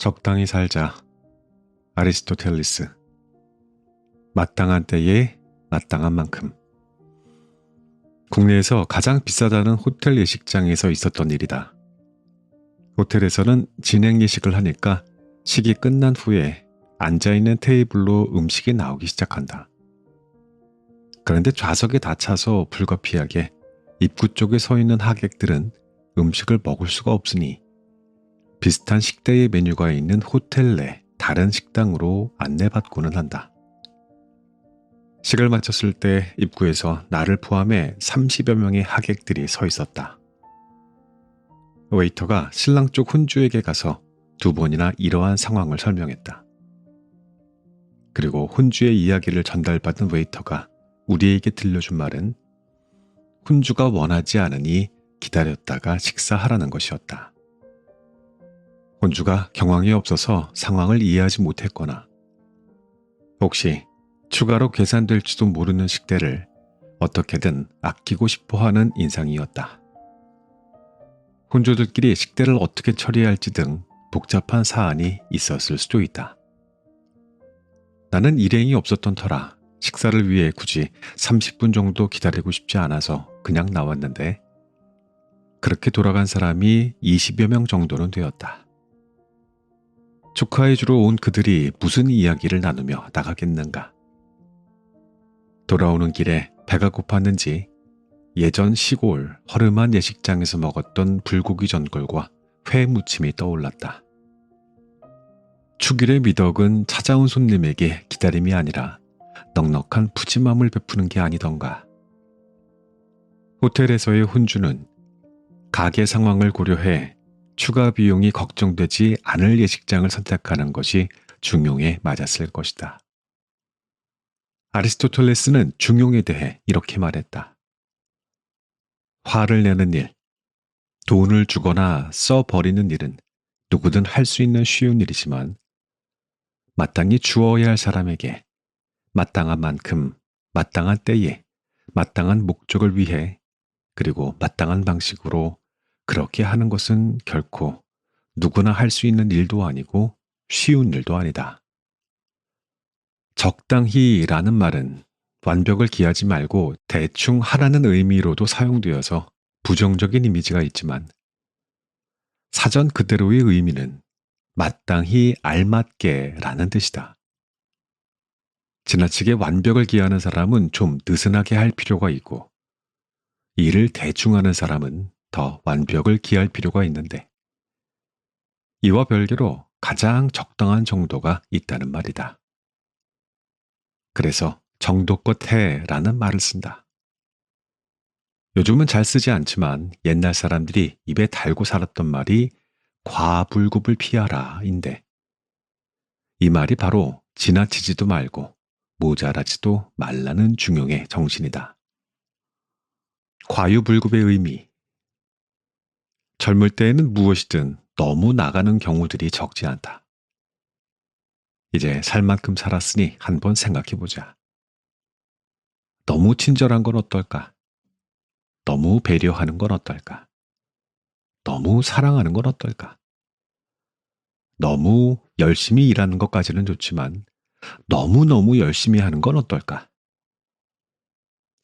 적당히 살자. 아리스토텔레스. 마땅한 때에 마땅한 만큼. 국내에서 가장 비싸다는 호텔 예식장에서 있었던 일이다. 호텔에서는 진행 예식을 하니까 식이 끝난 후에 앉아있는 테이블로 음식이 나오기 시작한다. 그런데 좌석에 다 차서 불가피하게 입구 쪽에 서 있는 하객들은 음식을 먹을 수가 없으니 비슷한 식대의 메뉴가 있는 호텔 내 다른 식당으로 안내받고는 한다. 식을 마쳤을 때 입구에서 나를 포함해 30여 명의 하객들이 서 있었다. 웨이터가 신랑 쪽 혼주에게 가서 2번이나 이러한 상황을 설명했다. 그리고 혼주의 이야기를 전달받은 웨이터가 우리에게 들려준 말은 혼주가 원하지 않으니 기다렸다가 식사하라는 것이었다. 혼주가 경황이 없어서 상황을 이해하지 못했거나 혹시 추가로 계산될지도 모르는 식대를 어떻게든 아끼고 싶어하는 인상이었다. 혼주들끼리 식대를 어떻게 처리할지 등 복잡한 사안이 있었을 수도 있다. 나는 일행이 없었던 터라 식사를 위해 굳이 30분 정도 기다리고 싶지 않아서 그냥 나왔는데 그렇게 돌아간 사람이 20여 명 정도는 되었다. 축하해주러 온 그들이 무슨 이야기를 나누며 나가겠는가. 돌아오는 길에 배가 고팠는지 예전 시골 허름한 예식장에서 먹었던 불고기 전골과 회 무침이 떠올랐다. 축일의 미덕은 찾아온 손님에게 기다림이 아니라 넉넉한 푸짐함을 베푸는 게 아니던가. 호텔에서의 혼주는 가게 상황을 고려해 추가 비용이 걱정되지 않을 예식장을 선택하는 것이 중용에 맞았을 것이다. 아리스토텔레스는 중용에 대해 이렇게 말했다. 화를 내는 일, 돈을 주거나 써버리는 일은 누구든 할 수 있는 쉬운 일이지만 마땅히 주어야 할 사람에게 마땅한 만큼, 마땅한 때에, 마땅한 목적을 위해 그리고 마땅한 방식으로 그렇게 하는 것은 결코 누구나 할 수 있는 일도 아니고 쉬운 일도 아니다. 적당히라는 말은 완벽을 기하지 말고 대충 하라는 의미로도 사용되어서 부정적인 이미지가 있지만 사전 그대로의 의미는 마땅히 알맞게라는 뜻이다. 지나치게 완벽을 기하는 사람은 좀 느슨하게 할 필요가 있고 일을 대충 하는 사람은 더 완벽을 기할 필요가 있는데 이와 별개로 가장 적당한 정도가 있다는 말이다. 그래서 정도껏 해라는 말을 쓴다. 요즘은 잘 쓰지 않지만 옛날 사람들이 입에 달고 살았던 말이 과불급을 피하라인데 이 말이 바로 지나치지도 말고 모자라지도 말라는 중용의 정신이다. 과유불급의 의미. 젊을 때에는 무엇이든 너무 나가는 경우들이 적지 않다. 이제 살 만큼 살았으니 한번 생각해보자. 너무 친절한 건 어떨까? 너무 배려하는 건 어떨까? 너무 사랑하는 건 어떨까? 너무 열심히 일하는 것까지는 좋지만 너무너무 열심히 하는 건 어떨까?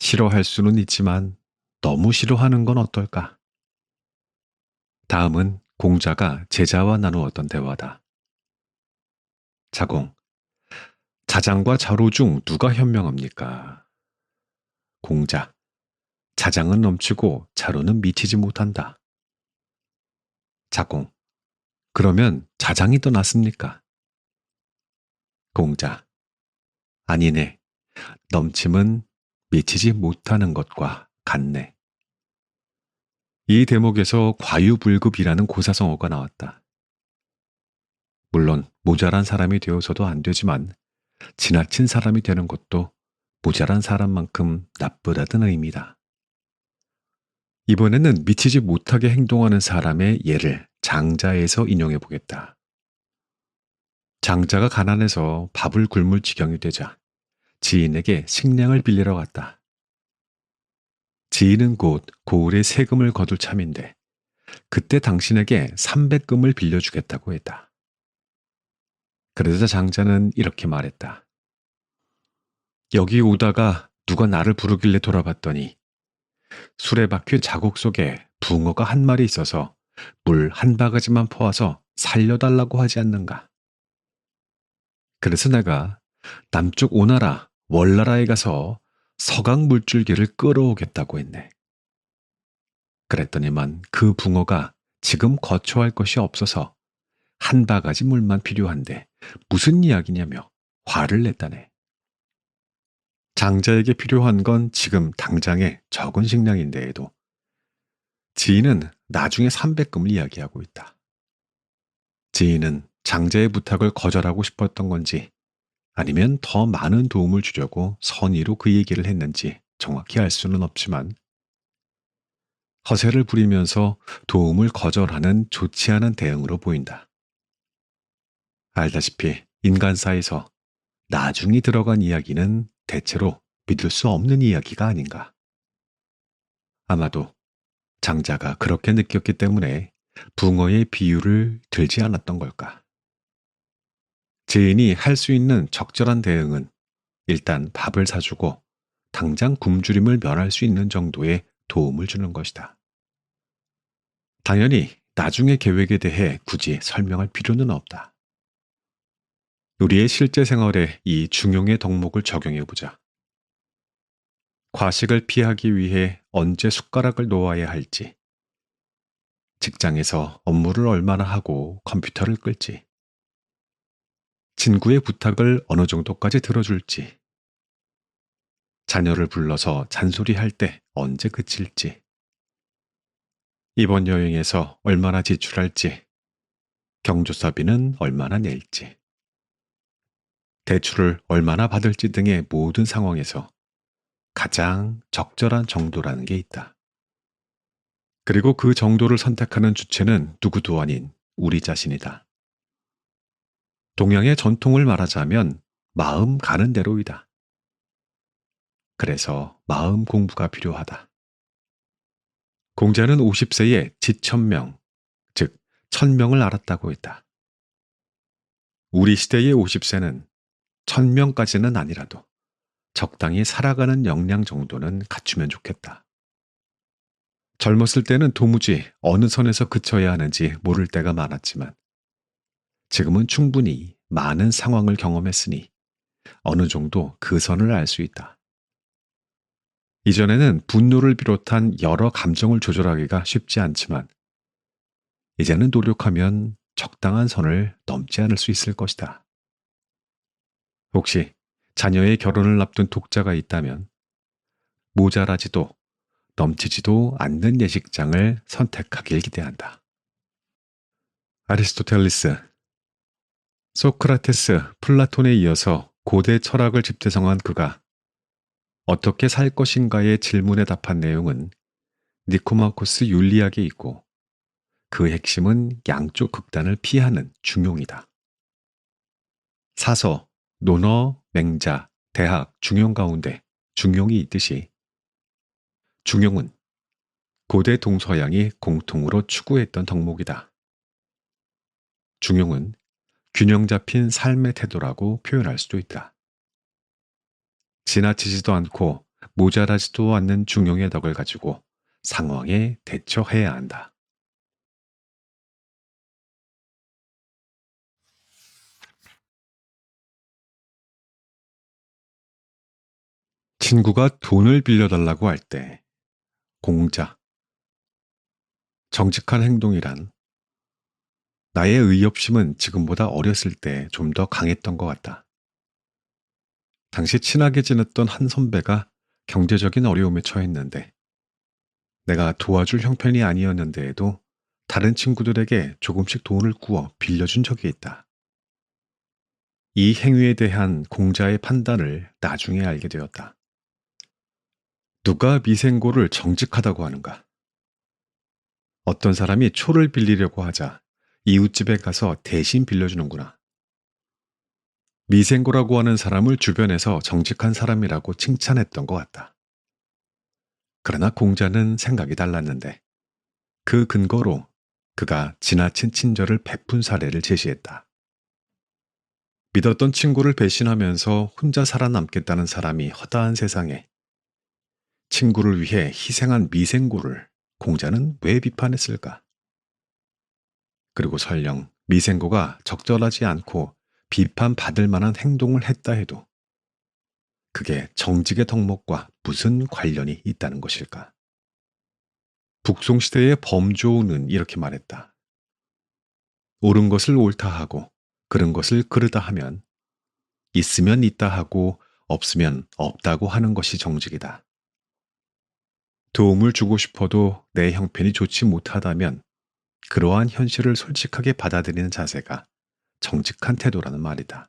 싫어할 수는 있지만 너무 싫어하는 건 어떨까? 다음은 공자가 제자와 나누었던 대화다. 자공, 자장과 자로 중 누가 현명합니까? 공자, 자장은 넘치고 자로는 미치지 못한다. 자공, 그러면 자장이 더 낫습니까? 공자, 아니네. 넘침은 미치지 못하는 것과 같네. 이 대목에서 과유불급이라는 고사성어가 나왔다. 물론 모자란 사람이 되어서도 안 되지만 지나친 사람이 되는 것도 모자란 사람만큼 나쁘다는 의미다. 이번에는 미치지 못하게 행동하는 사람의 예를 장자에서 인용해 보겠다. 장자가 가난해서 밥을 굶을 지경이 되자 지인에게 식량을 빌리러 갔다. 지인은 곧 고을에 세금을 거둘 참인데 그때 당신에게 300금을 빌려주겠다고 했다. 그러자 장자는 이렇게 말했다. 여기 오다가 누가 나를 부르길래 돌아봤더니 술에 박힌 자국 속에 붕어가 한 마리 있어서 물 한 바가지만 퍼와서 살려달라고 하지 않는가. 그래서 내가 남쪽 오나라 월나라에 가서 서강 물줄기를 끌어오겠다고 했네. 그랬더니만 그 붕어가 지금 거처할 것이 없어서 한 바가지 물만 필요한데 무슨 이야기냐며 화를 냈다네. 장자에게 필요한 건 지금 당장의 적은 식량인데에도 지인은 나중에 300금을 이야기하고 있다. 지인은 장자의 부탁을 거절하고 싶었던 건지 아니면 더 많은 도움을 주려고 선의로 그 얘기를 했는지 정확히 알 수는 없지만 허세를 부리면서 도움을 거절하는 좋지 않은 대응으로 보인다. 알다시피 인간사에서 나중이 들어간 이야기는 대체로 믿을 수 없는 이야기가 아닌가. 아마도 장자가 그렇게 느꼈기 때문에 붕어의 비유를 들지 않았던 걸까. 지인이 할 수 있는 적절한 대응은 일단 밥을 사주고 당장 굶주림을 면할 수 있는 정도의 도움을 주는 것이다. 당연히 나중의 계획에 대해 굳이 설명할 필요는 없다. 우리의 실제 생활에 이 중용의 덕목을 적용해보자. 과식을 피하기 위해 언제 숟가락을 놓아야 할지, 직장에서 업무를 얼마나 하고 컴퓨터를 끌지, 친구의 부탁을 어느 정도까지 들어줄지, 자녀를 불러서 잔소리할 때 언제 그칠지, 이번 여행에서 얼마나 지출할지, 경조사비는 얼마나 낼지, 대출을 얼마나 받을지 등의 모든 상황에서 가장 적절한 정도라는 게 있다. 그리고 그 정도를 선택하는 주체는 누구도 아닌 우리 자신이다. 동양의 전통을 말하자면 마음 가는 대로이다. 그래서 마음 공부가 필요하다. 공자는 50세에 지천명, 즉 천명을 알았다고 했다. 우리 시대의 50세는 천명까지는 아니라도 적당히 살아가는 역량 정도는 갖추면 좋겠다. 젊었을 때는 도무지 어느 선에서 그쳐야 하는지 모를 때가 많았지만 지금은 충분히 많은 상황을 경험했으니 어느 정도 그 선을 알 수 있다. 이전에는 분노를 비롯한 여러 감정을 조절하기가 쉽지 않지만 이제는 노력하면 적당한 선을 넘지 않을 수 있을 것이다. 혹시 자녀의 결혼을 앞둔 독자가 있다면 모자라지도 넘치지도 않는 예식장을 선택하길 기대한다. 아리스토텔레스, 소크라테스, 플라톤에 이어서 고대 철학을 집대성한 그가 어떻게 살 것인가의 질문에 답한 내용은 니코마코스 윤리학에 있고 그 핵심은 양쪽 극단을 피하는 중용이다. 사서, 논어, 맹자, 대학, 중용 가운데 중용이 있듯이 중용은 고대 동서양이 공통으로 추구했던 덕목이다. 중용은 균형 잡힌 삶의 태도라고 표현할 수도 있다. 지나치지도 않고 모자라지도 않는 중용의 덕을 가지고 상황에 대처해야 한다. 친구가 돈을 빌려달라고 할 때 공자, 정직한 행동이란 나의 의협심은 지금보다 어렸을 때 좀 더 강했던 것 같다. 당시 친하게 지냈던 한 선배가 경제적인 어려움에 처했는데 내가 도와줄 형편이 아니었는데에도 다른 친구들에게 조금씩 돈을 구워 빌려준 적이 있다. 이 행위에 대한 공자의 판단을 나중에 알게 되었다. 누가 미생고를 정직하다고 하는가? 어떤 사람이 초를 빌리려고 하자 이웃집에 가서 대신 빌려주는구나. 미생고라고 하는 사람을 주변에서 정직한 사람이라고 칭찬했던 것 같다. 그러나 공자는 생각이 달랐는데 그 근거로 그가 지나친 친절을 베푼 사례를 제시했다. 믿었던 친구를 배신하면서 혼자 살아남겠다는 사람이 허다한 세상에 친구를 위해 희생한 미생고를 공자는 왜 비판했을까? 그리고 설령 미생고가 적절하지 않고 비판받을 만한 행동을 했다 해도 그게 정직의 덕목과 무슨 관련이 있다는 것일까? 북송시대의 범조는 이렇게 말했다. 옳은 것을 옳다 하고 그른 것을 그르다 하면 있으면 있다 하고 없으면 없다고 하는 것이 정직이다. 도움을 주고 싶어도 내 형편이 좋지 못하다면 그러한 현실을 솔직하게 받아들이는 자세가 정직한 태도라는 말이다.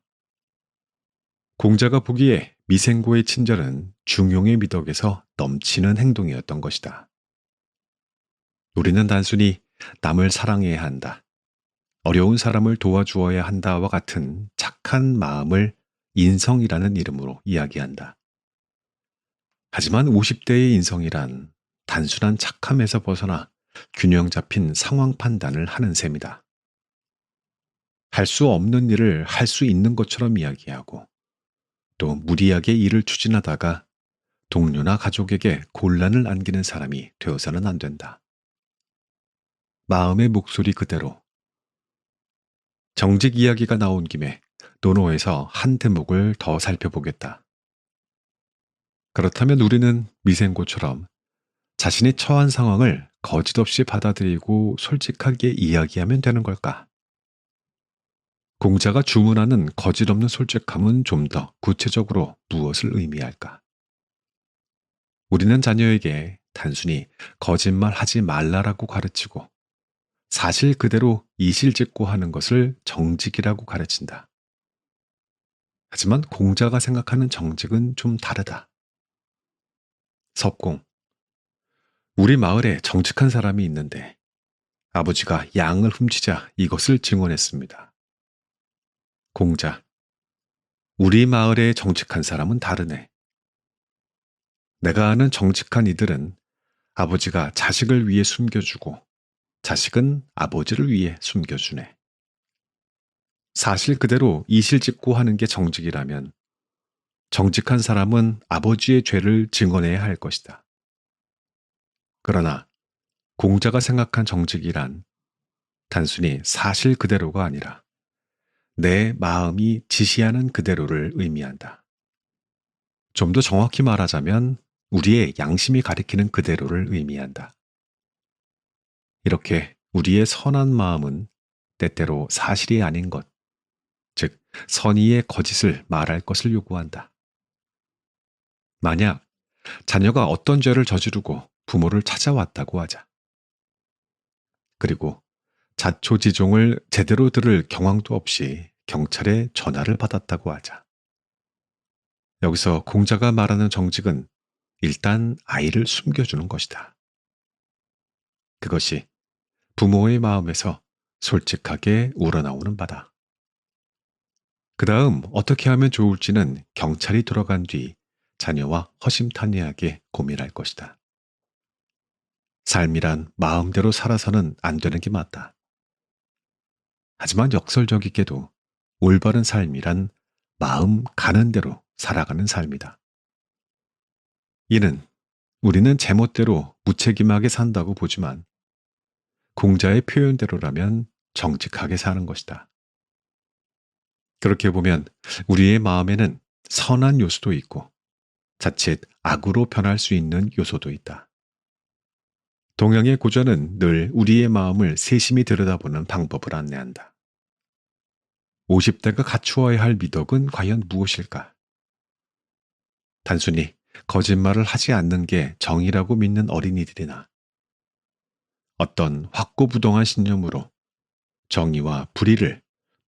공자가 보기에 미생고의 친절은 중용의 미덕에서 넘치는 행동이었던 것이다. 우리는 단순히 남을 사랑해야 한다, 어려운 사람을 도와주어야 한다와 같은 착한 마음을 인성이라는 이름으로 이야기한다. 하지만 50대의 인성이란 단순한 착함에서 벗어나 균형 잡힌 상황 판단을 하는 셈이다. 할 수 없는 일을 할 수 있는 것처럼 이야기하고 또 무리하게 일을 추진하다가 동료나 가족에게 곤란을 안기는 사람이 되어서는 안 된다. 마음의 목소리 그대로 정직 이야기가 나온 김에 논어에서 한 대목을 더 살펴보겠다. 그렇다면 우리는 미생고처럼 자신이 처한 상황을 거짓없이 받아들이고 솔직하게 이야기하면 되는 걸까? 공자가 주문하는 거짓없는 솔직함은 좀 더 구체적으로 무엇을 의미할까? 우리는 자녀에게 단순히 거짓말하지 말라라고 가르치고 사실 그대로 이실직고 하는 것을 정직이라고 가르친다. 하지만 공자가 생각하는 정직은 좀 다르다. 석공, 우리 마을에 정직한 사람이 있는데 아버지가 양을 훔치자 이것을 증언했습니다. 공자, 우리 마을에 정직한 사람은 다르네. 내가 아는 정직한 이들은 아버지가 자식을 위해 숨겨주고 자식은 아버지를 위해 숨겨주네. 사실 그대로 이실직고 하는 게 정직이라면 정직한 사람은 아버지의 죄를 증언해야 할 것이다. 그러나 공자가 생각한 정직이란 단순히 사실 그대로가 아니라 내 마음이 지시하는 그대로를 의미한다. 좀 더 정확히 말하자면 우리의 양심이 가리키는 그대로를 의미한다. 이렇게 우리의 선한 마음은 때때로 사실이 아닌 것, 즉 선의의 거짓을 말할 것을 요구한다. 만약 자녀가 어떤 죄를 저지르고 부모를 찾아왔다고 하자. 그리고 자초지종을 제대로 들을 경황도 없이 경찰에 전화를 받았다고 하자. 여기서 공자가 말하는 정직은 일단 아이를 숨겨주는 것이다. 그것이 부모의 마음에서 솔직하게 우러나오는 바다. 그 다음 어떻게 하면 좋을지는 경찰이 들어간 뒤 자녀와 허심탄회하게 고민할 것이다. 삶이란 마음대로 살아서는 안 되는 게 맞다. 하지만 역설적이게도 올바른 삶이란 마음 가는 대로 살아가는 삶이다. 이는 우리는 제멋대로 무책임하게 산다고 보지만 공자의 표현대로라면 정직하게 사는 것이다. 그렇게 보면 우리의 마음에는 선한 요소도 있고 자칫 악으로 변할 수 있는 요소도 있다. 동양의 고전은 늘 우리의 마음을 세심히 들여다보는 방법을 안내한다. 50대가 갖추어야 할 미덕은 과연 무엇일까? 단순히 거짓말을 하지 않는 게 정의라고 믿는 어린이들이나 어떤 확고부동한 신념으로 정의와 불의를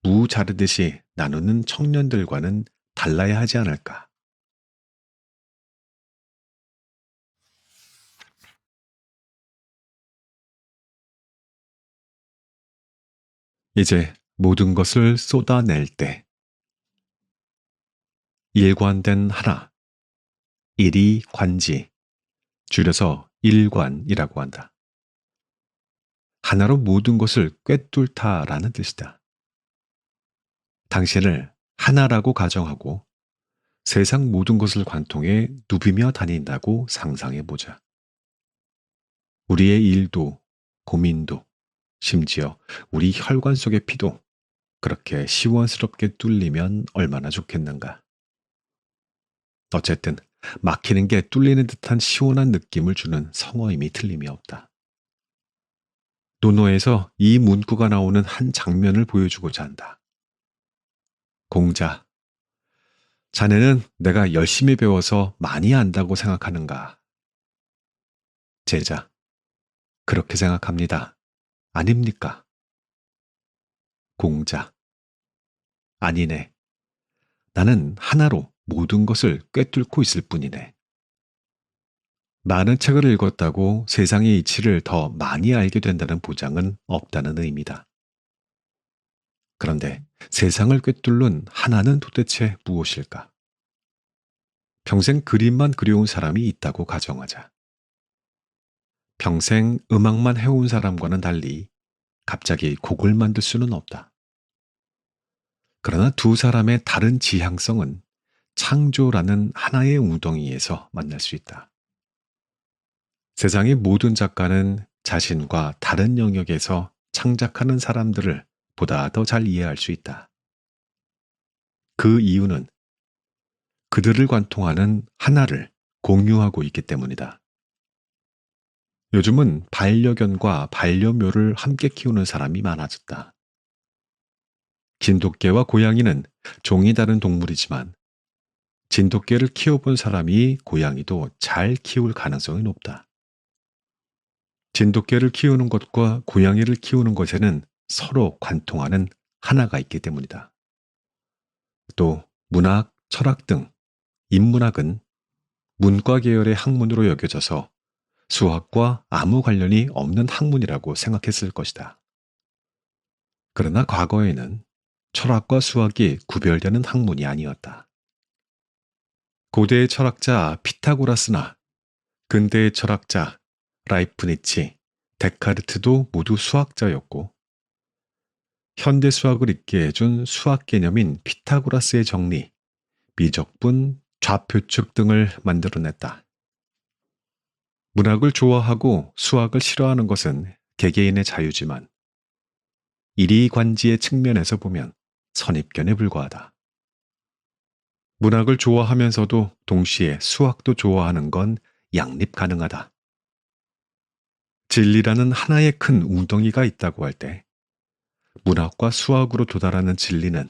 무 자르듯이 나누는 청년들과는 달라야 하지 않을까? 이제 모든 것을 쏟아낼 때 일관된 하나, 일이 관지, 줄여서 일관이라고 한다. 하나로 모든 것을 꿰뚫다라는 뜻이다. 당신을 하나라고 가정하고 세상 모든 것을 관통해 누비며 다닌다고 상상해 보자. 우리의 일도, 고민도, 심지어 우리 혈관 속의 피도 그렇게 시원스럽게 뚫리면 얼마나 좋겠는가. 어쨌든 막히는 게 뚫리는 듯한 시원한 느낌을 주는 성어임이 틀림이 없다. 논어에서 이 문구가 나오는 한 장면을 보여주고자 한다. 공자, 자네는 내가 열심히 배워서 많이 안다고 생각하는가? 제자, 그렇게 생각합니다. 아닙니까? 공자, 아니네. 나는 하나로 모든 것을 꿰뚫고 있을 뿐이네. 많은 책을 읽었다고 세상의 이치를 더 많이 알게 된다는 보장은 없다는 의미다. 그런데 세상을 꿰뚫는 하나는 도대체 무엇일까? 평생 그림만 그려온 사람이 있다고 가정하자. 평생 음악만 해온 사람과는 달리 갑자기 곡을 만들 수는 없다. 그러나 두 사람의 다른 지향성은 창조라는 하나의 웅덩이에서 만날 수 있다. 세상의 모든 작가는 자신과 다른 영역에서 창작하는 사람들을 보다 더 잘 이해할 수 있다. 그 이유는 그들을 관통하는 하나를 공유하고 있기 때문이다. 요즘은 반려견과 반려묘를 함께 키우는 사람이 많아졌다. 진돗개와 고양이는 종이 다른 동물이지만 진돗개를 키워본 사람이 고양이도 잘 키울 가능성이 높다. 진돗개를 키우는 것과 고양이를 키우는 것에는 서로 관통하는 하나가 있기 때문이다. 또 문학, 철학 등 인문학은 문과 계열의 학문으로 여겨져서 수학과 아무 관련이 없는 학문이라고 생각했을 것이다. 그러나 과거에는 철학과 수학이 구별되는 학문이 아니었다. 고대의 철학자 피타고라스나 근대의 철학자 라이프니치, 데카르트도 모두 수학자였고 현대 수학을 있게 해준 수학 개념인 피타고라스의 정리, 미적분, 좌표축 등을 만들어냈다. 문학을 좋아하고 수학을 싫어하는 것은 개개인의 자유지만 이리관지의 측면에서 보면 선입견에 불과하다. 문학을 좋아하면서도 동시에 수학도 좋아하는 건 양립 가능하다. 진리라는 하나의 큰 웅덩이가 있다고 할 때 문학과 수학으로 도달하는 진리는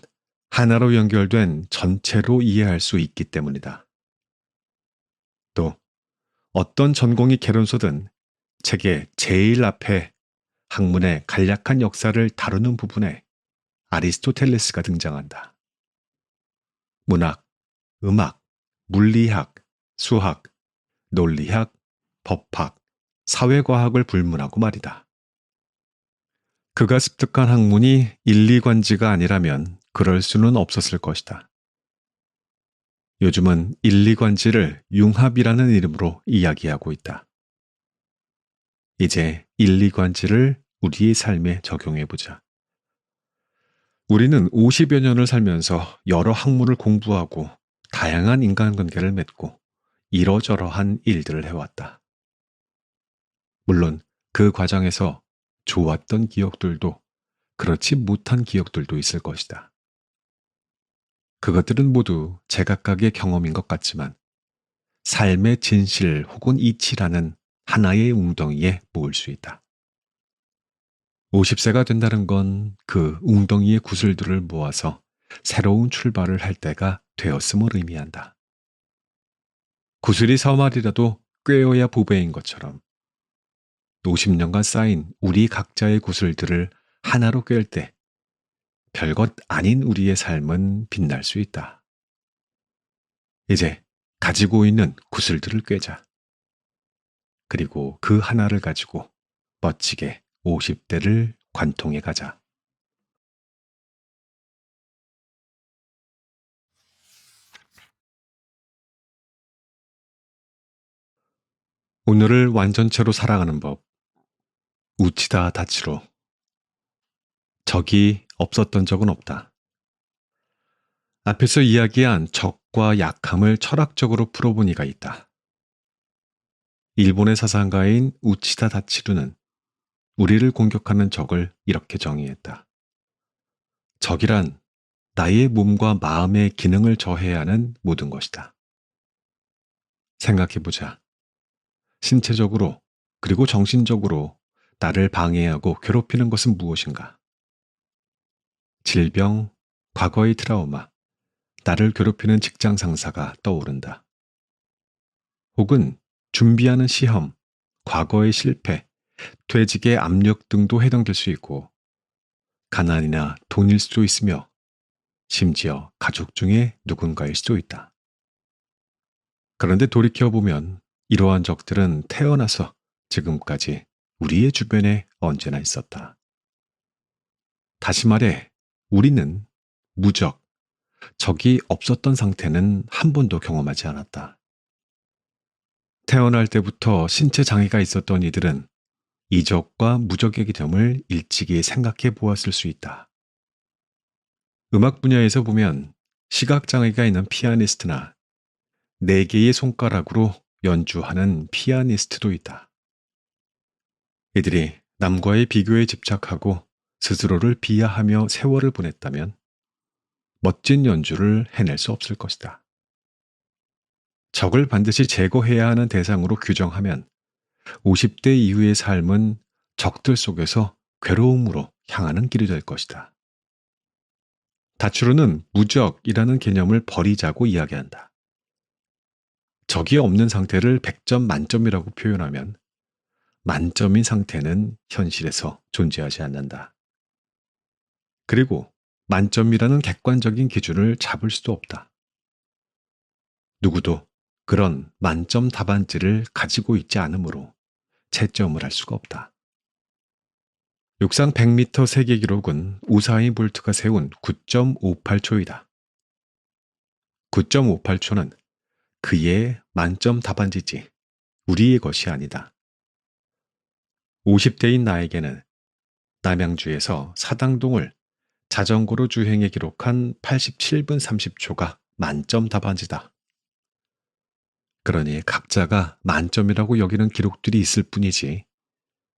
하나로 연결된 전체로 이해할 수 있기 때문이다. 또 어떤 전공이 개론서든 책의 제일 앞에 학문의 간략한 역사를 다루는 부분에 아리스토텔레스가 등장한다. 문학, 음악, 물리학, 수학, 논리학, 법학, 사회과학을 불문하고 말이다. 그가 습득한 학문이 일리관지가 아니라면 그럴 수는 없었을 것이다. 요즘은 일리관지를 융합이라는 이름으로 이야기하고 있다. 이제 일리관지를 우리의 삶에 적용해보자. 우리는 50여 년을 살면서 여러 학문을 공부하고 다양한 인간관계를 맺고 이러저러한 일들을 해왔다. 물론 그 과정에서 좋았던 기억들도 그렇지 못한 기억들도 있을 것이다. 그것들은 모두 제각각의 경험인 것 같지만 삶의 진실 혹은 이치라는 하나의 웅덩이에 모을 수 있다. 50세가 된다는 건 그 웅덩이의 구슬들을 모아서 새로운 출발을 할 때가 되었음을 의미한다. 구슬이 서말이라도 꿰어야 보배인 것처럼 50년간 쌓인 우리 각자의 구슬들을 하나로 꿰을 때 별것 아닌 우리의 삶은 빛날 수 있다. 이제 가지고 있는 구슬들을 꿰자. 그리고 그 하나를 가지고 멋지게 50대를 관통해 가자. 오늘을 완전체로 살아가는 법. 우치다 다치로. 적이 없었던 적은 없다. 앞에서 이야기한 적과 약함을 철학적으로 풀어본 이가 있다. 일본의 사상가인 우치다 다치루는 우리를 공격하는 적을 이렇게 정의했다. 적이란 나의 몸과 마음의 기능을 저해야 하는 모든 것이다. 생각해보자. 신체적으로 그리고 정신적으로 나를 방해하고 괴롭히는 것은 무엇인가? 질병, 과거의 트라우마, 나를 괴롭히는 직장 상사가 떠오른다. 혹은 준비하는 시험, 과거의 실패, 퇴직의 압력 등도 해당될 수 있고, 가난이나 돈일 수도 있으며, 심지어 가족 중에 누군가일 수도 있다. 그런데 돌이켜보면 이러한 적들은 태어나서 지금까지 우리의 주변에 언제나 있었다. 다시 말해, 우리는 무적, 적이 없었던 상태는 한 번도 경험하지 않았다. 태어날 때부터 신체 장애가 있었던 이들은 이적과 무적의 개념을 일찍이 생각해 보았을 수 있다. 음악 분야에서 보면 시각장애가 있는 피아니스트나 4개의 손가락으로 연주하는 피아니스트도 있다. 이들이 남과의 비교에 집착하고 스스로를 비하하며 세월을 보냈다면 멋진 연주를 해낼 수 없을 것이다. 적을 반드시 제거해야 하는 대상으로 규정하면 50대 이후의 삶은 적들 속에서 괴로움으로 향하는 길이 될 것이다. 다추르는 무적이라는 개념을 버리자고 이야기한다. 적이 없는 상태를 100점 만점이라고 표현하면 만점인 상태는 현실에서 존재하지 않는다. 그리고 만점이라는 객관적인 기준을 잡을 수도 없다. 누구도 그런 만점 답안지를 가지고 있지 않으므로 채점을 할 수가 없다. 육상 100m 세계 기록은 우사인 볼트가 세운 9.58초이다. 9.58초는 그의 만점 답안지지 우리의 것이 아니다. 50대인 나에게는 남양주에서 사당동을 자전거로 주행해 기록한 87분 30초가 만점 답안지다. 그러니 각자가 만점이라고 여기는 기록들이 있을 뿐이지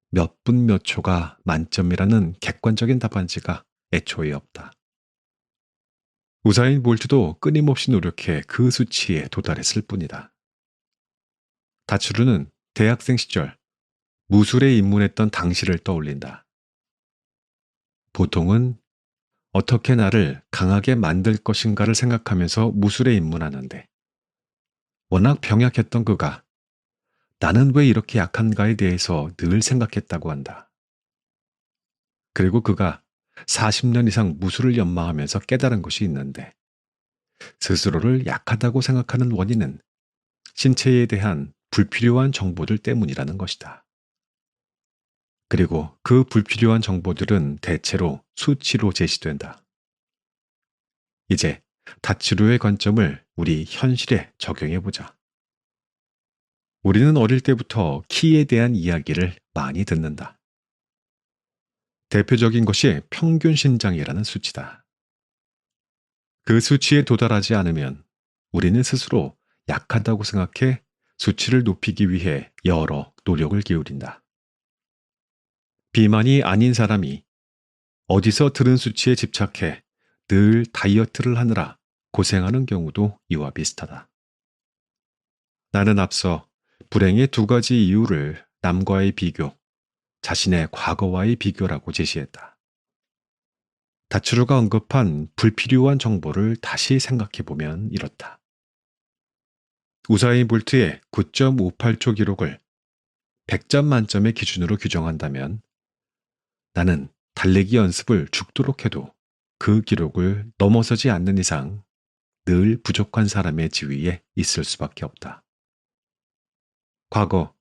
몇 분 몇 초가 만점이라는 객관적인 답안지가 애초에 없다. 우사인 볼트도 끊임없이 노력해 그 수치에 도달했을 뿐이다. 다추르는 대학생 시절 무술에 입문했던 당시를 떠올린다. 보통은 어떻게 나를 강하게 만들 것인가를 생각하면서 무술에 입문하는데 워낙 병약했던 그가 나는 왜 이렇게 약한가에 대해서 늘 생각했다고 한다. 그리고 그가 40년 이상 무술을 연마하면서 깨달은 것이 있는데 스스로를 약하다고 생각하는 원인은 신체에 대한 불필요한 정보들 때문이라는 것이다. 그리고 그 불필요한 정보들은 대체로 수치로 제시된다. 이제 다치루의 관점을 우리 현실에 적용해보자. 우리는 어릴 때부터 키에 대한 이야기를 많이 듣는다. 대표적인 것이 평균 신장이라는 수치다. 그 수치에 도달하지 않으면 우리는 스스로 약하다고 생각해 수치를 높이기 위해 여러 노력을 기울인다. 비만이 아닌 사람이 어디서 들은 수치에 집착해 늘 다이어트를 하느라 고생하는 경우도 이와 비슷하다. 나는 앞서 불행의 2가지 이유를 남과의 비교, 자신의 과거와의 비교라고 제시했다. 다추르가 언급한 불필요한 정보를 다시 생각해보면 이렇다. 우사인 볼트의 9.58초 기록을 100점 만점의 기준으로 규정한다면 나는 달리기 연습을 죽도록 해도 그 기록을 넘어서지 않는 이상 늘 부족한 사람의 지위에 있을 수밖에 없다. 과거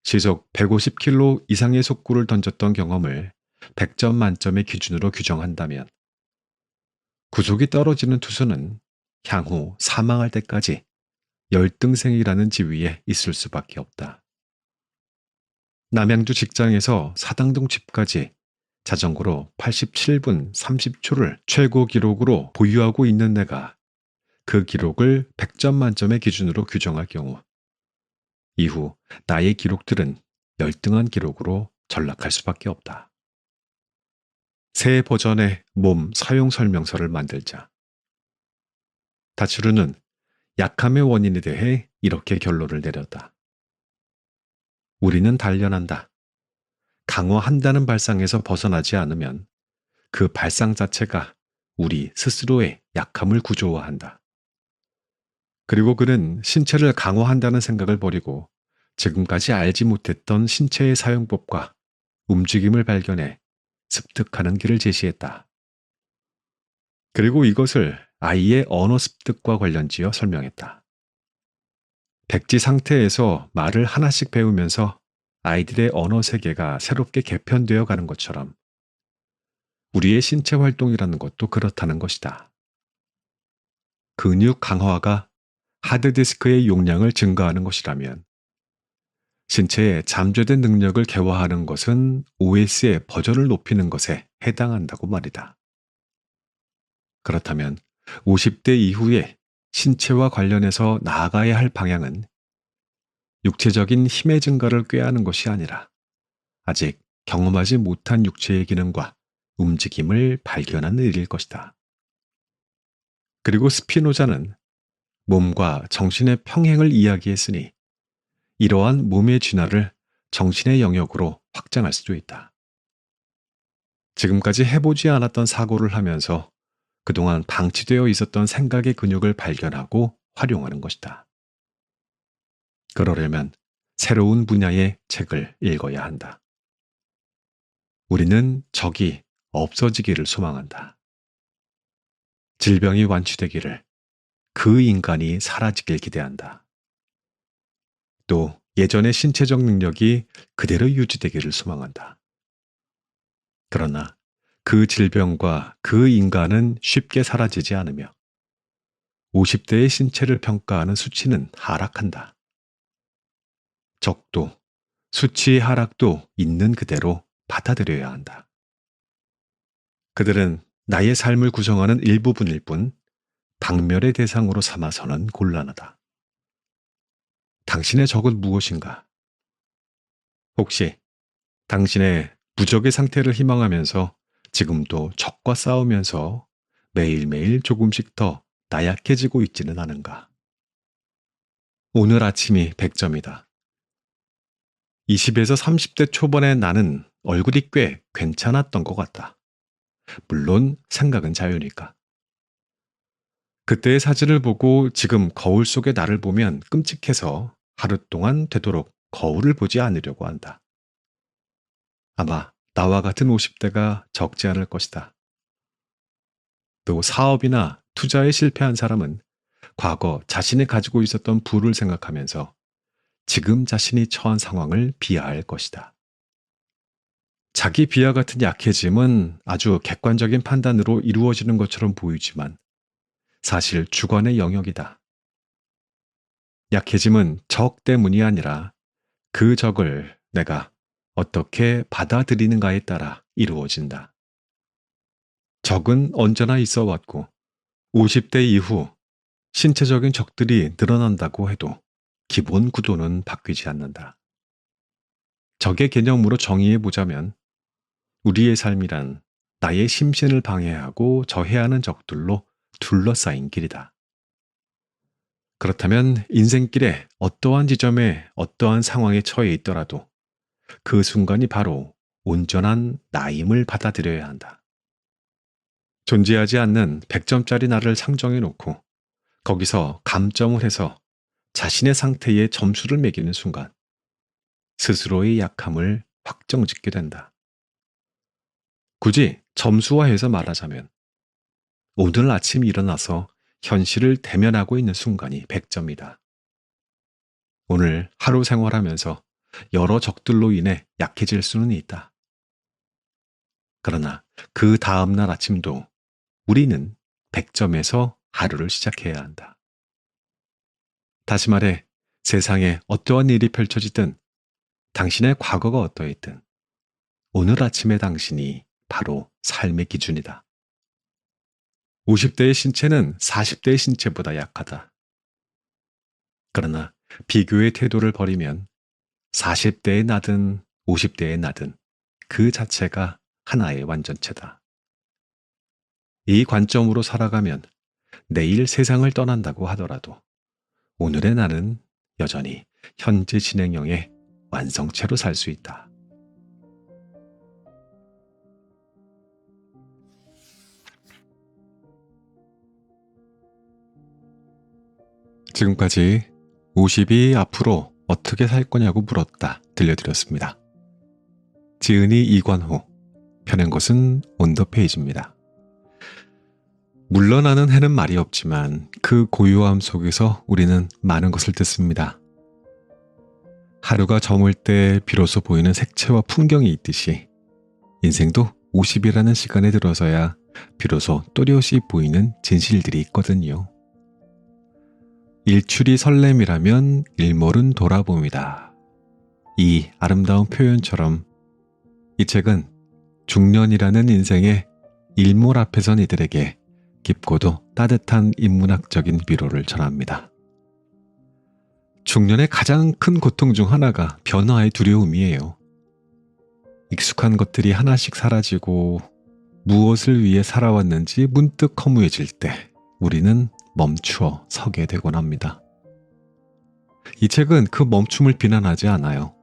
시속 150km 이상의 속구를 던졌던 경험을 100점 만점의 기준으로 규정한다면 구속이 떨어지는 투수는 향후 사망할 때까지 열등생이라는 지위에 있을 수밖에 없다. 남양주 직장에서 사당동 집까지 자전거로 87분 30초를 최고 기록으로 보유하고 있는 내가 그 기록을 100점 만점의 기준으로 규정할 경우 이후 나의 기록들은 열등한 기록으로 전락할 수밖에 없다. 새 버전의 몸 사용 설명서를 만들자. 다츠루는 약함의 원인에 대해 이렇게 결론을 내렸다. 우리는 단련한다. 강화한다는 발상에서 벗어나지 않으면 그 발상 자체가 우리 스스로의 약함을 구조화한다. 그리고 그는 신체를 강화한다는 생각을 버리고 지금까지 알지 못했던 신체의 사용법과 움직임을 발견해 습득하는 길을 제시했다. 그리고 이것을 아이의 언어 습득과 관련지어 설명했다. 백지 상태에서 말을 하나씩 배우면서 아이들의 언어 세계가 새롭게 개편되어 가는 것처럼 우리의 신체 활동이라는 것도 그렇다는 것이다. 근육 강화가 하드디스크의 용량을 증가하는 것이라면 신체의 잠재된 능력을 개화하는 것은 OS의 버전을 높이는 것에 해당한다고 말이다. 그렇다면 50대 이후에 신체와 관련해서 나아가야 할 방향은 육체적인 힘의 증가를 꾀하는 것이 아니라 아직 경험하지 못한 육체의 기능과 움직임을 발견하는 일일 것이다. 그리고 스피노자는 몸과 정신의 평행을 이야기했으니 이러한 몸의 진화를 정신의 영역으로 확장할 수도 있다. 지금까지 해보지 않았던 사고를 하면서 그동안 방치되어 있었던 생각의 근육을 발견하고 활용하는 것이다. 그러려면 새로운 분야의 책을 읽어야 한다. 우리는 적이 없어지기를 소망한다. 질병이 완치되기를, 그 인간이 사라지길 기대한다. 또 예전의 신체적 능력이 그대로 유지되기를 소망한다. 그러나 그 질병과 그 인간은 쉽게 사라지지 않으며 50대의 신체를 평가하는 수치는 하락한다. 적도, 수치의 하락도 있는 그대로 받아들여야 한다. 그들은 나의 삶을 구성하는 일부분일 뿐 박멸의 대상으로 삼아서는 곤란하다. 당신의 적은 무엇인가? 혹시 당신의 부적의 상태를 희망하면서 지금도 적과 싸우면서 매일매일 조금씩 더 나약해지고 있지는 않은가? 오늘 아침이 100점이다. 20에서 30대 초반의 나는 얼굴이 꽤 괜찮았던 것 같다. 물론 생각은 자유니까. 그때의 사진을 보고 지금 거울 속의 나를 보면 끔찍해서 하루 동안 되도록 거울을 보지 않으려고 한다. 아마 나와 같은 50대가 적지 않을 것이다. 또 사업이나 투자에 실패한 사람은 과거 자신이 가지고 있었던 부를 생각하면서 지금 자신이 처한 상황을 비하할 것이다. 자기 비하 같은 약해짐은 아주 객관적인 판단으로 이루어지는 것처럼 보이지만 사실 주관의 영역이다. 약해짐은 적 때문이 아니라 그 적을 내가 어떻게 받아들이는가에 따라 이루어진다. 적은 언제나 있어 왔고 50대 이후 신체적인 적들이 늘어난다고 해도 기본 구도는 바뀌지 않는다. 적의 개념으로 정의해 보자면 우리의 삶이란 나의 심신을 방해하고 저해하는 적들로 둘러싸인 길이다. 그렇다면 인생길에 어떠한 지점에 어떠한 상황에 처해 있더라도 그 순간이 바로 온전한 나임을 받아들여야 한다. 존재하지 않는 100점짜리 나를 상정해 놓고 거기서 감점을 해서 자신의 상태에 점수를 매기는 순간 스스로의 약함을 확정짓게 된다. 굳이 점수화해서 말하자면 오늘 아침 일어나서 현실을 대면하고 있는 순간이 100점이다. 오늘 하루 생활하면서 여러 적들로 인해 약해질 수는 있다. 그러나 그 다음날 아침도 우리는 100점에서 하루를 시작해야 한다. 다시 말해 세상에 어떠한 일이 펼쳐지든 당신의 과거가 어떠했든 오늘 아침의 당신이 바로 삶의 기준이다. 50대의 신체는 40대의 신체보다 약하다. 그러나 비교의 태도를 버리면 40대의 나든 50대의 나든 그 자체가 하나의 완전체다. 이 관점으로 살아가면 내일 세상을 떠난다고 하더라도 오늘의 나는 여전히 현재 진행형의 완성체로 살 수 있다. 지금까지 50이 앞으로 어떻게 살 거냐고 물었다 들려드렸습니다. 지은이 이관호, 펴낸 것은 온더페이지입니다. 물러나는 해는 말이 없지만 그 고요함 속에서 우리는 많은 것을 듣습니다. 하루가 저물 때 비로소 보이는 색채와 풍경이 있듯이 인생도 50이라는 시간에 들어서야 비로소 또렷이 보이는 진실들이 있거든요. 일출이 설렘이라면 일몰은 돌아봄이다. 이 아름다운 표현처럼 이 책은 중년이라는 인생의 일몰 앞에 선 이들에게 깊고도 따뜻한 인문학적인 위로를 전합니다. 중년의 가장 큰 고통 중 하나가 변화의 두려움이에요. 익숙한 것들이 하나씩 사라지고 무엇을 위해 살아왔는지 문득 허무해질 때 우리는 멈추어 서게 되곤 합니다. 이 책은 그 멈춤을 비난하지 않아요.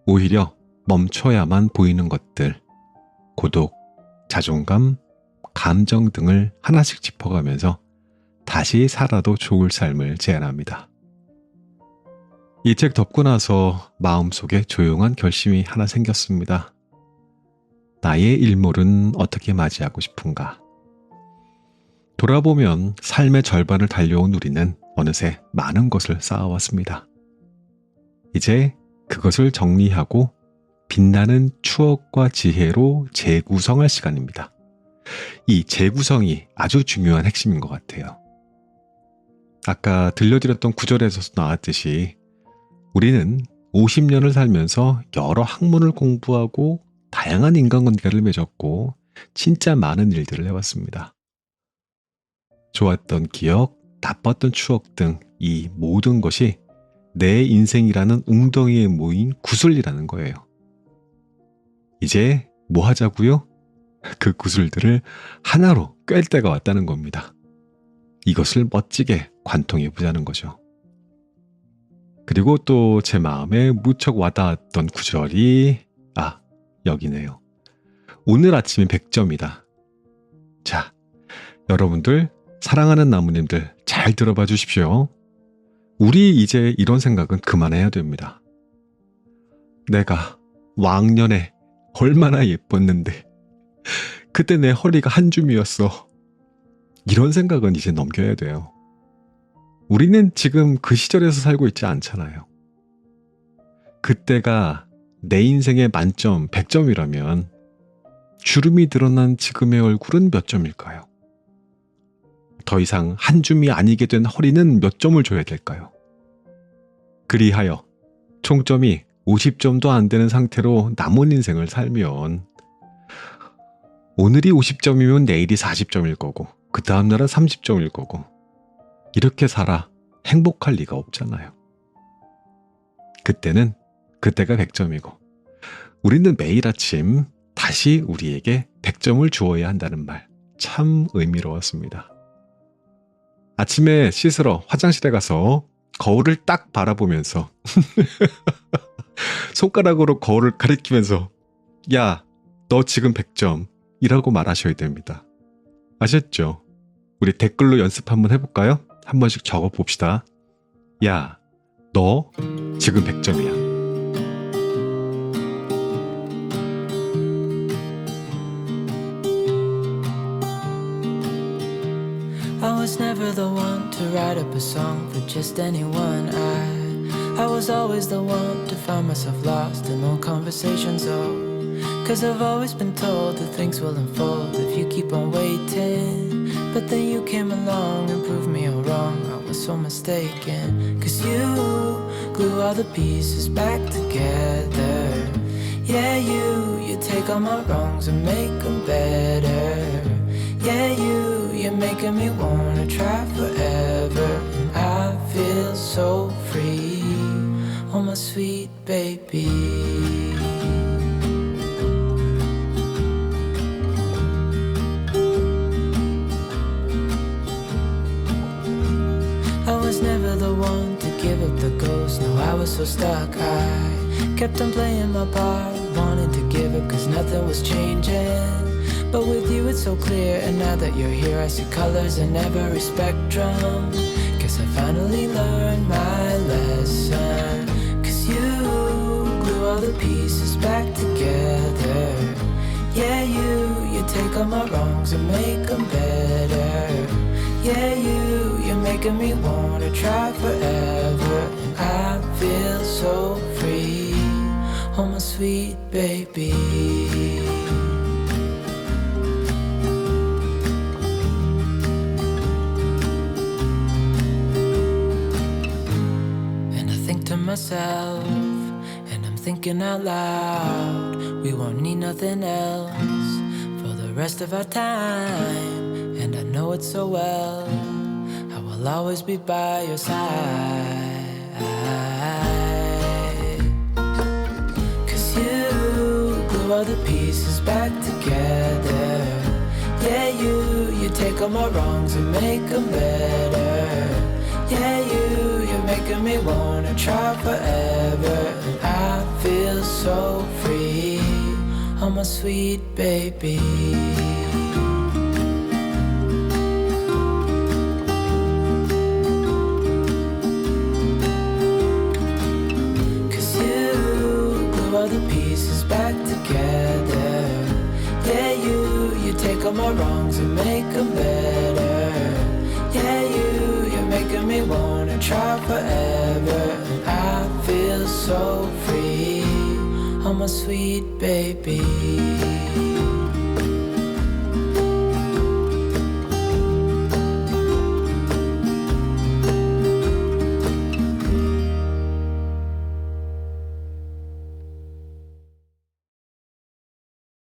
오히려 멈춰야만 보이는 것들, 고독, 자존감, 감정 등을 하나씩 짚어가면서 다시 살아도 좋을 삶을 제안합니다. 이 책 덮고 나서 마음속에 조용한 결심이 하나 생겼습니다. 나의 일몰은 어떻게 맞이하고 싶은가? 돌아보면 삶의 절반을 달려온 우리는 어느새 많은 것을 쌓아왔습니다. 이제 그것을 정리하고 빛나는 추억과 지혜로 재구성할 시간입니다. 이 재구성이 아주 중요한 핵심인 것 같아요. 아까 들려드렸던 구절에서 나왔듯이 우리는 50년을 살면서 여러 학문을 공부하고 다양한 인간관계를 맺었고 진짜 많은 일들을 해왔습니다. 좋았던 기억, 나빴던 추억 등 이 모든 것이 내 인생이라는 웅덩이에 모인 구슬이라는 거예요. 이제 뭐 하자고요? 그 구슬들을 하나로 꿰 때가 왔다는 겁니다. 이것을 멋지게 관통해 보자는 거죠. 그리고 또 제 마음에 무척 와닿았던 구절이 여기네요. 오늘 아침이 100점이다. 자, 여러분들 사랑하는 나무님들 잘 들어봐 주십시오. 우리 이제 이런 생각은 그만해야 됩니다. 내가 왕년에 얼마나 예뻤는데 그때 내 허리가 한 줌이었어. 이런 생각은 이제 넘겨야 돼요. 우리는 지금 그 시절에서 살고 있지 않잖아요. 그때가 내 인생의 만점 100점이라면 주름이 드러난 지금의 얼굴은 몇 점일까요? 더 이상 한 줌이 아니게 된 허리는 몇 점을 줘야 될까요? 그리하여 총점이 50점도 안 되는 상태로 남은 인생을 살면 오늘이 50점이면 내일이 40점일 거고 그 다음날은 30점일 거고 이렇게 살아 행복할 리가 없잖아요. 그때는 그때가 100점이고 우리는 매일 아침 다시 우리에게 100점을 주어야 한다는 말 참 의미로웠습니다. 아침에 씻으러 화장실에 가서 거울을 딱 바라보면서 손가락으로 거울을 가리키면서 야, 너 지금 100점 이라고 말하셔야 됩니다. 아셨죠? 우리 댓글로 연습 한번 해볼까요? 한 번씩 적어봅시다. 야, 너 지금 100점이야. I was never the one to write up a song for just anyone. I was always the one to find myself lost in old conversations. Cause I've always been told that things will unfold if you keep on waiting. But then you came along and proved me all wrong. I was so mistaken. Cause you glue all the pieces back together. Yeah, you take all my wrongs and make them better. Yeah, you you're making me wanna try forever. And I feel so free, oh my sweet baby. I was never the one to give up the ghost. No, I was so stuck. I kept on playing my part, wanting to give up cause nothing was changing. But with you it's so clear, and now that you're here I see colors in every spectrum. Guess I finally learned my lesson. Cause you glue all the pieces back together. Yeah, you take all my wrongs and make them better. Yeah, you're making me wanna try forever. And I feel so free, oh my sweet baby. And I think to myself, and I'm thinking out loud, we won't need nothing else for the rest of our time. And I know it so well, I will always be by your side. Cause you glue all the pieces back together. Yeah, you take all my wrongs and make them better. Yeah, you're making me wanna try forever. And I feel so free, oh my sweet baby. All the pieces back together. Yeah, you take all my wrongs and make them better. Yeah, you're making me wanna try forever. And I feel so free, oh my sweet baby.